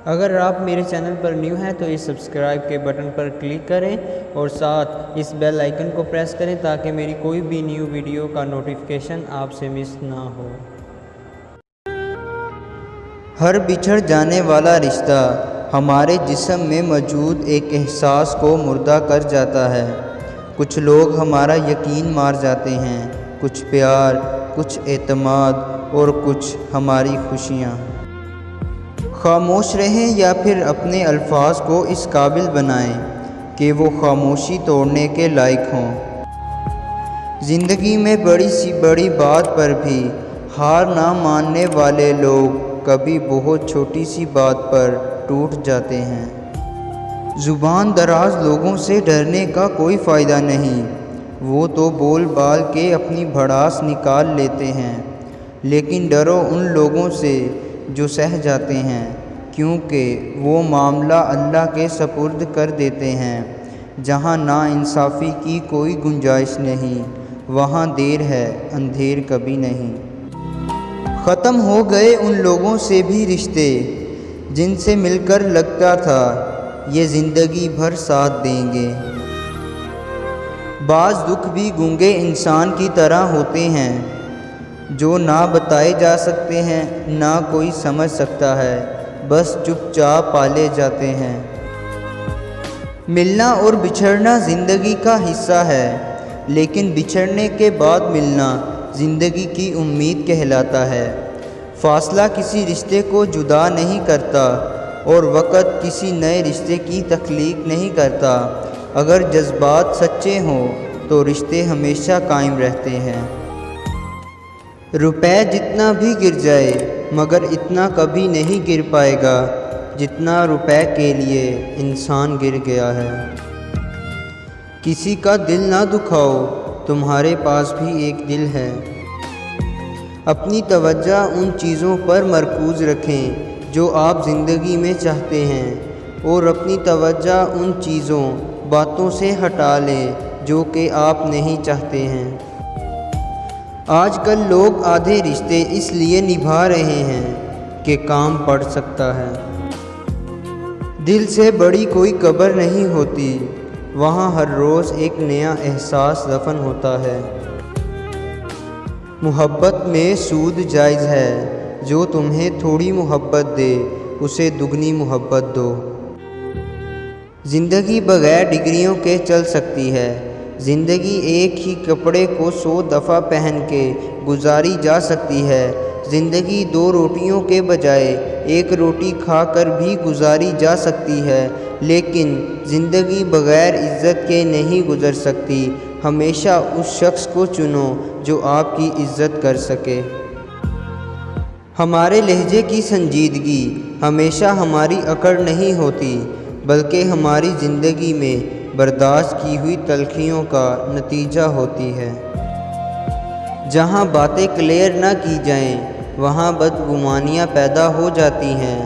اگر آپ میرے چینل پر نیو ہیں تو اس سبسکرائب کے بٹن پر کلک کریں اور ساتھ اس بیل آئیکن کو پریس کریں تاکہ میری کوئی بھی نیو ویڈیو کا نوٹیفیکیشن آپ سے مس نہ ہو۔ ہر بچھڑ جانے والا رشتہ ہمارے جسم میں موجود ایک احساس کو مردہ کر جاتا ہے۔ کچھ لوگ ہمارا یقین مار جاتے ہیں، کچھ پیار، کچھ اعتماد اور کچھ ہماری خوشیاں۔ خاموش رہیں یا پھر اپنے الفاظ کو اس قابل بنائیں کہ وہ خاموشی توڑنے کے لائق ہوں۔ زندگی میں بڑی سی بڑی بات پر بھی ہار نہ ماننے والے لوگ کبھی بہت چھوٹی سی بات پر ٹوٹ جاتے ہیں۔ زبان دراز لوگوں سے ڈرنے کا کوئی فائدہ نہیں، وہ تو بول بال کے اپنی بھڑاس نکال لیتے ہیں، لیکن ڈرو ان لوگوں سے جو سہ جاتے ہیں، کیونکہ وہ معاملہ اللہ کے سپرد کر دیتے ہیں۔ جہاں ناانصافی کی کوئی گنجائش نہیں، وہاں دیر ہے اندھیر کبھی نہیں۔ ختم ہو گئے ان لوگوں سے بھی رشتے جن سے مل کر لگتا تھا یہ زندگی بھر ساتھ دیں گے۔ بعض دکھ بھی گونگے انسان کی طرح ہوتے ہیں، جو نہ بتائے جا سکتے ہیں، نہ کوئی سمجھ سکتا ہے، بس چپ چاپ پالے جاتے ہیں۔ ملنا اور بچھڑنا زندگی کا حصہ ہے، لیکن بچھڑنے کے بعد ملنا زندگی کی امید کہلاتا ہے۔ فاصلہ کسی رشتے کو جدا نہیں کرتا اور وقت کسی نئے رشتے کی تخلیق نہیں کرتا۔ اگر جذبات سچے ہوں تو رشتے ہمیشہ قائم رہتے ہیں۔ روپے جتنا بھی گر جائے مگر اتنا کبھی نہیں گر پائے گا جتنا روپے کے لیے انسان گر گیا ہے۔ کسی کا دل نہ دکھاؤ، تمہارے پاس بھی ایک دل ہے۔ اپنی توجہ ان چیزوں پر مرکوز رکھیں جو آپ زندگی میں چاہتے ہیں، اور اپنی توجہ ان چیزوں باتوں سے ہٹا لیں جو کہ آپ نہیں چاہتے ہیں۔ آج کل لوگ آدھے رشتے اس لیے نبھا رہے ہیں کہ کام پڑ سکتا ہے۔ دل سے بڑی کوئی قبر نہیں ہوتی، وہاں ہر روز ایک نیا احساس دفن ہوتا ہے۔ محبت میں سود جائز ہے، جو تمہیں تھوڑی محبت دے اسے دگنی محبت دو۔ زندگی بغیر ڈگریوں کے چل سکتی ہے۔ زندگی ایک ہی کپڑے کو 100 دفعہ پہن کے گزاری جا سکتی ہے۔ زندگی 2 روٹیوں کے بجائے 1 روٹی کھا کر بھی گزاری جا سکتی ہے، لیکن زندگی بغیر عزت کے نہیں گزر سکتی۔ ہمیشہ اس شخص کو چنو جو آپ کی عزت کر سکے۔ ہمارے لہجے کی سنجیدگی ہمیشہ ہماری اکڑ نہیں ہوتی، بلکہ ہماری زندگی میں برداشت کی ہوئی تلخیوں کا نتیجہ ہوتی ہے۔ جہاں باتیں کلیئر نہ کی جائیں وہاں بدگمانیاں پیدا ہو جاتی ہیں،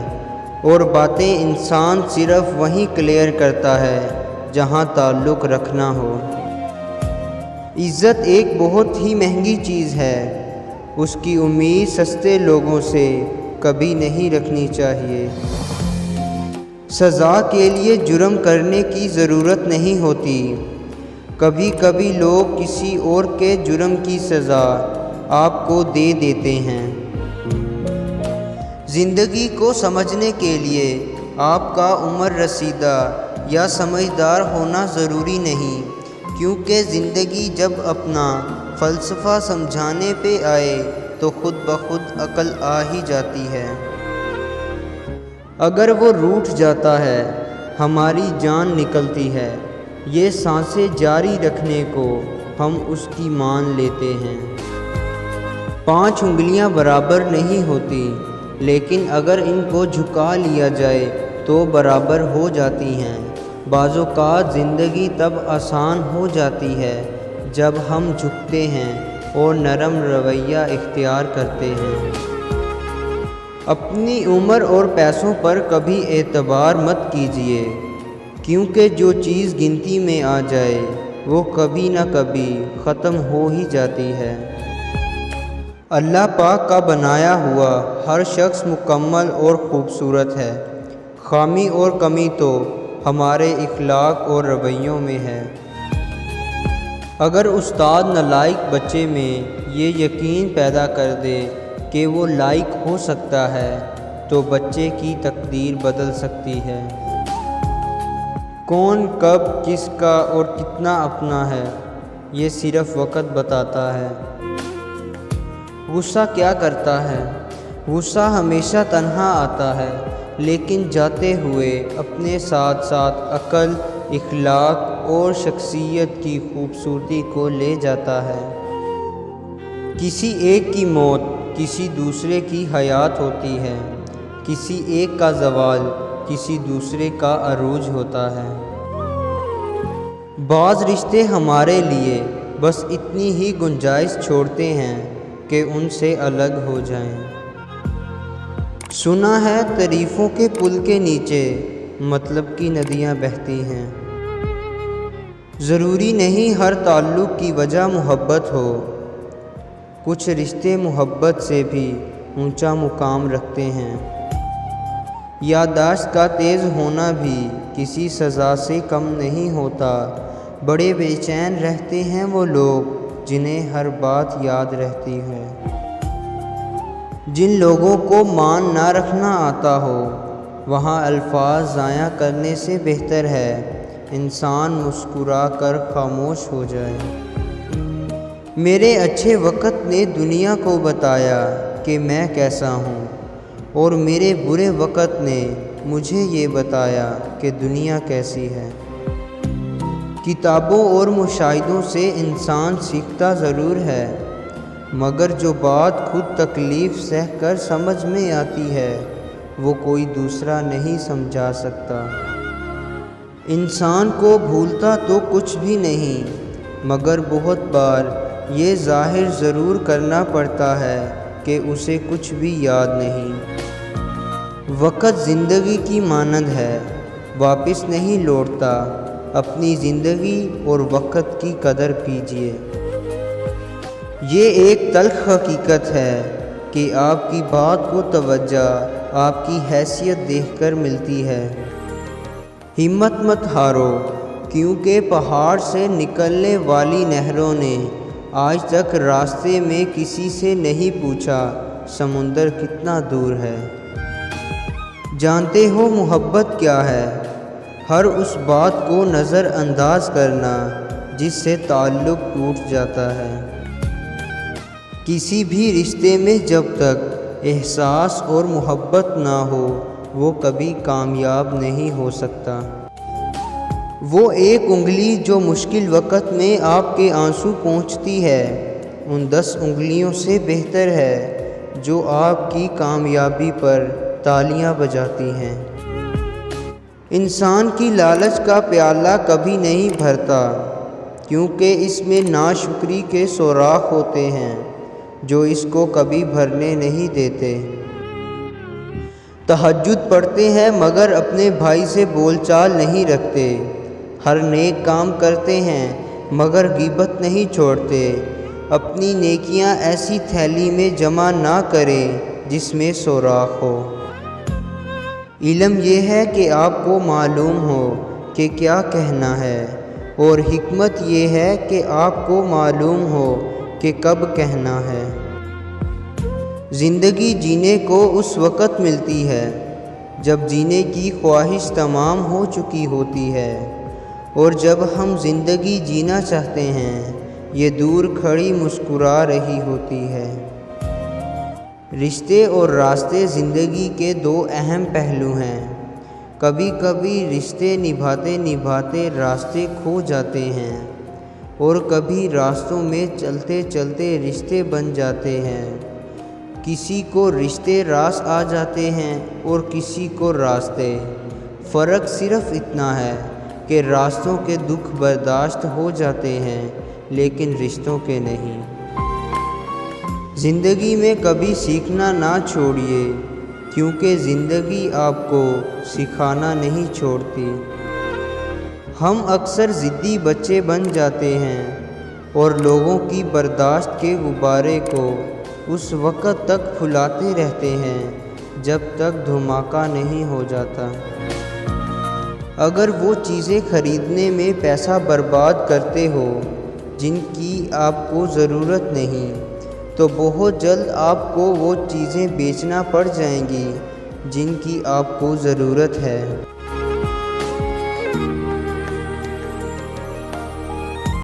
اور باتیں انسان صرف وہیں کلیئر کرتا ہے جہاں تعلق رکھنا ہو۔ عزت ایک بہت ہی مہنگی چیز ہے، اس کی امید سستے لوگوں سے کبھی نہیں رکھنی چاہیے۔ سزا کے لیے جرم کرنے کی ضرورت نہیں ہوتی، کبھی کبھی لوگ کسی اور کے جرم کی سزا آپ کو دے دیتے ہیں۔ زندگی کو سمجھنے کے لیے آپ کا عمر رسیدہ یا سمجھدار ہونا ضروری نہیں، کیونکہ زندگی جب اپنا فلسفہ سمجھانے پہ آئے تو خود بخود عقل آ ہی جاتی ہے۔ اگر وہ روٹھ جاتا ہے ہماری جان نکلتی ہے، یہ سانسیں جاری رکھنے کو ہم اس کی مان لیتے ہیں۔ 5 انگلیاں برابر نہیں ہوتی، لیکن اگر ان کو جھکا لیا جائے تو برابر ہو جاتی ہیں۔ بعض اوقات زندگی تب آسان ہو جاتی ہے جب ہم جھکتے ہیں اور نرم رویہ اختیار کرتے ہیں۔ اپنی عمر اور پیسوں پر کبھی اعتبار مت کیجیے، کیونکہ جو چیز گنتی میں آ جائے وہ کبھی نہ کبھی ختم ہو ہی جاتی ہے۔ اللہ پاک کا بنایا ہوا ہر شخص مکمل اور خوبصورت ہے، خامی اور کمی تو ہمارے اخلاق اور رویوں میں ہے۔ اگر استاد نالائق بچے میں یہ یقین پیدا کر دے کہ وہ لائق ہو سکتا ہے تو بچے کی تقدیر بدل سکتی ہے۔ کون کب کس کا اور کتنا اپنا ہے یہ صرف وقت بتاتا ہے۔ غصہ کیا کرتا ہے؟ غصہ ہمیشہ تنہا آتا ہے لیکن جاتے ہوئے اپنے ساتھ ساتھ عقل، اخلاق اور شخصیت کی خوبصورتی کو لے جاتا ہے۔ کسی ایک کی موت کسی دوسرے کی حیات ہوتی ہے، کسی ایک کا زوال کسی دوسرے کا عروج ہوتا ہے۔ بعض رشتے ہمارے لیے بس اتنی ہی گنجائش چھوڑتے ہیں کہ ان سے الگ ہو جائیں۔ سنا ہے تعریفوں کے پل کے نیچے مطلب کی ندیاں بہتی ہیں۔ ضروری نہیں ہر تعلق کی وجہ محبت ہو، کچھ رشتے محبت سے بھی اونچا مقام رکھتے ہیں۔ یادداشت کا تیز ہونا بھی کسی سزا سے کم نہیں ہوتا۔ بڑے بے چین رہتے ہیں وہ لوگ جنہیں ہر بات یاد رہتی ہے۔ جن لوگوں کو مان نہ رکھنا آتا ہو وہاں الفاظ ضائع کرنے سے بہتر ہے انسان مسکرا کر خاموش ہو جائے۔ میرے اچھے وقت نے دنیا کو بتایا کہ میں کیسا ہوں، اور میرے برے وقت نے مجھے یہ بتایا کہ دنیا کیسی ہے۔ کتابوں اور مشاہدوں سے انسان سیکھتا ضرور ہے، مگر جو بات خود تکلیف سہ کر سمجھ میں آتی ہے وہ کوئی دوسرا نہیں سمجھا سکتا۔ انسان کو بھولتا تو کچھ بھی نہیں، مگر بہت بار یہ ظاہر ضرور کرنا پڑتا ہے کہ اسے کچھ بھی یاد نہیں۔ وقت زندگی کی مانند ہے، واپس نہیں لوٹتا۔ اپنی زندگی اور وقت کی قدر کیجیے۔ یہ ایک تلخ حقیقت ہے کہ آپ کی بات کو توجہ آپ کی حیثیت دیکھ کر ملتی ہے۔ ہمت مت ہارو، کیونکہ پہاڑ سے نکلنے والی نہروں نے آج تک راستے میں کسی سے نہیں پوچھا سمندر کتنا دور ہے۔ جانتے ہو محبت کیا ہے؟ ہر اس بات کو نظر انداز کرنا جس سے تعلق ٹوٹ جاتا ہے۔ کسی بھی رشتے میں جب تک احساس اور محبت نہ ہو وہ کبھی کامیاب نہیں ہو سکتا۔ وہ ایک انگلی جو مشکل وقت میں آپ کے آنسو پہنچتی ہے ان 10 انگلیوں سے بہتر ہے جو آپ کی کامیابی پر تالیاں بجاتی ہیں۔ انسان کی لالچ کا پیالہ کبھی نہیں بھرتا، کیونکہ اس میں ناشکری کے سوراخ ہوتے ہیں جو اس کو کبھی بھرنے نہیں دیتے۔ تہجد پڑھتے ہیں مگر اپنے بھائی سے بول چال نہیں رکھتے۔ ہر نیک کام کرتے ہیں مگر غیبت نہیں چھوڑتے۔ اپنی نیکیاں ایسی تھیلی میں جمع نہ کریں جس میں سوراخ ہو۔ علم یہ ہے کہ آپ کو معلوم ہو کہ کیا کہنا ہے، اور حکمت یہ ہے کہ آپ کو معلوم ہو کہ کب کہنا ہے۔ زندگی جینے کو اس وقت ملتی ہے جب جینے کی خواہش تمام ہو چکی ہوتی ہے، اور جب ہم زندگی جینا چاہتے ہیں یہ دور کھڑی مسکرا رہی ہوتی ہے۔ رشتے اور راستے زندگی کے 2 اہم پہلو ہیں۔ کبھی کبھی رشتے نبھاتے نبھاتے راستے کھو جاتے ہیں، اور کبھی راستوں میں چلتے چلتے رشتے بن جاتے ہیں۔ کسی کو رشتے راس آ جاتے ہیں اور کسی کو راستے۔ فرق صرف اتنا ہے کہ راستوں کے دکھ برداشت ہو جاتے ہیں لیکن رشتوں کے نہیں۔ زندگی میں کبھی سیکھنا نہ چھوڑیے، کیونکہ زندگی آپ کو سکھانا نہیں چھوڑتی۔ ہم اکثر ضدی بچے بن جاتے ہیں اور لوگوں کی برداشت کے غبارے کو اس وقت تک پھلاتے رہتے ہیں جب تک دھماکہ نہیں ہو جاتا۔ اگر وہ چیزیں خریدنے میں پیسہ برباد کرتے ہو جن کی آپ کو ضرورت نہیں، تو بہت جلد آپ کو وہ چیزیں بیچنا پڑ جائیں گی جن کی آپ کو ضرورت ہے۔